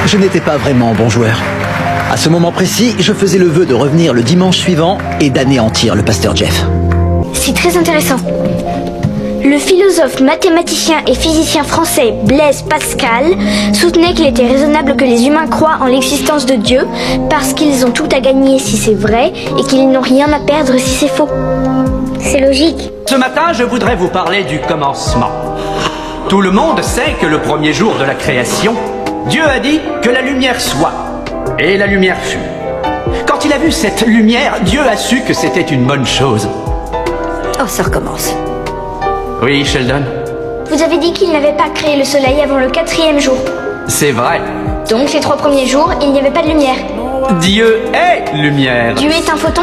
Je n'étais pas vraiment bon joueur. À ce moment précis, je faisais le vœu de revenir le dimanche suivant et d'anéantir le pasteur Jeff. C'est très intéressant. Le philosophe, mathématicien et physicien français Blaise Pascal soutenait qu'il était raisonnable que les humains croient en l'existence de Dieu parce qu'ils ont tout à gagner si c'est vrai et qu'ils n'ont rien à perdre si c'est faux. C'est logique. Ce matin, je voudrais vous parler du commencement. Tout le monde sait que le premier jour de la création, Dieu a dit que la lumière soit. Et la lumière fut. Quand il a vu cette lumière, Dieu a su que c'était une bonne chose. Oh, ça recommence. Oui, Sheldon, Vous avez dit qu'il n'avait pas créé le soleil avant le 4e jour. c'est vrai. Donc les 3 premiers jours, il n'y avait pas de lumière. Dieu est lumière. Dieu est un photon.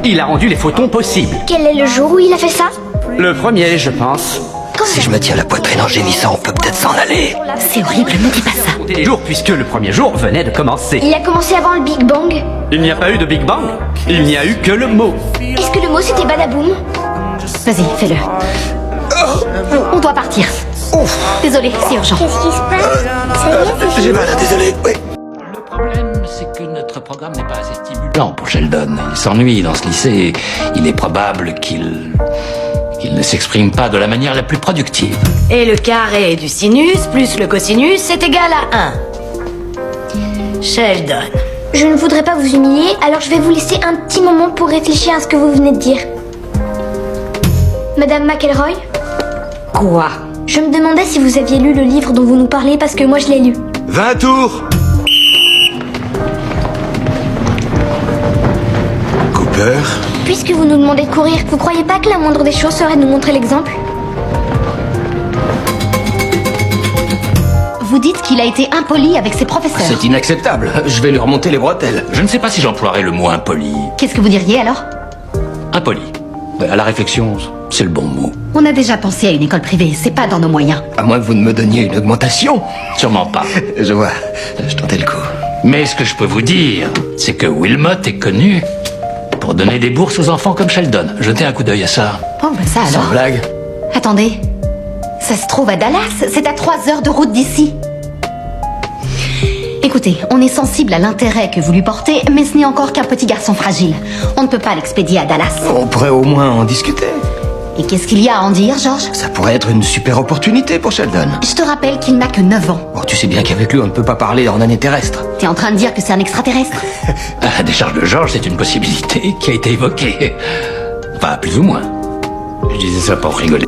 Il a rendu les photons possibles. Quel est le jour où il a fait ça? Le premier, je pense. Si je me tiens la poitrine en gémissant, on peut peut-être s'en aller. C'est horrible, ne dis pas ça. Comptez les jours puisque le premier jour venait de commencer. Il a commencé avant le Big Bang. Il n'y a pas eu de Big Bang. Il n'y a eu que le mot. Est-ce que le mot c'était badaboum? Vas-y, fais-le. On doit partir. Désolé, c'est urgent. Qu'est-ce qui se passe? J'ai mal, désolé. Oui. Le problème, c'est que notre programme n'est pas assez stimulant pour Sheldon. Il s'ennuie dans ce lycée. Il est probable qu'il ne s'exprime pas de la manière la plus productive. Et le carré du sinus plus le cosinus c'est égal à 1. Sheldon. Je ne voudrais pas vous humilier, alors je vais vous laisser un petit moment pour réfléchir à ce que vous venez de dire. Madame McElroy, Quoi? je me demandais si vous aviez lu le livre dont vous nous parlez parce que moi je l'ai lu. 20 tours. Cooper. Puisque vous nous demandez de courir, vous croyez pas que la moindre des choses serait de nous montrer l'exemple? Vous dites qu'il a été impoli avec ses professeurs. C'est inacceptable. Je vais lui remonter les bretelles. Je ne sais pas si j'emploierais le mot impoli. Qu'est-ce que vous diriez alors? Impoli. À la réflexion, c'est le bon mot. On a déjà pensé à une école privée, c'est pas dans nos moyens. À moins que vous ne me donniez une augmentation. Sûrement pas. Je vois. Je tentais le coup. Mais ce que je peux vous dire, c'est que Wilmot est connu pour donner des bourses aux enfants comme Sheldon. Jetez un coup d'œil à ça. Oh, bah ça Sans alors. blague. Attendez. Ça se trouve à Dallas, c'est à 3 heures de route d'ici. Écoutez, on est sensible à l'intérêt que vous lui portez, mais ce n'est encore qu'un petit garçon fragile. On ne peut pas l'expédier à Dallas. On pourrait au moins en discuter. Et qu'est-ce qu'il y a à en dire, George? Ça pourrait être une super opportunité pour Sheldon. Je te rappelle qu'il n'a que 9 ans. Bon, tu sais bien qu'avec lui, on ne peut pas parler en année terrestre. T'es en train de dire que c'est un extraterrestre? La décharge de George, c'est une possibilité qui a été évoquée. Enfin, plus ou moins. Je disais ça pour rigoler.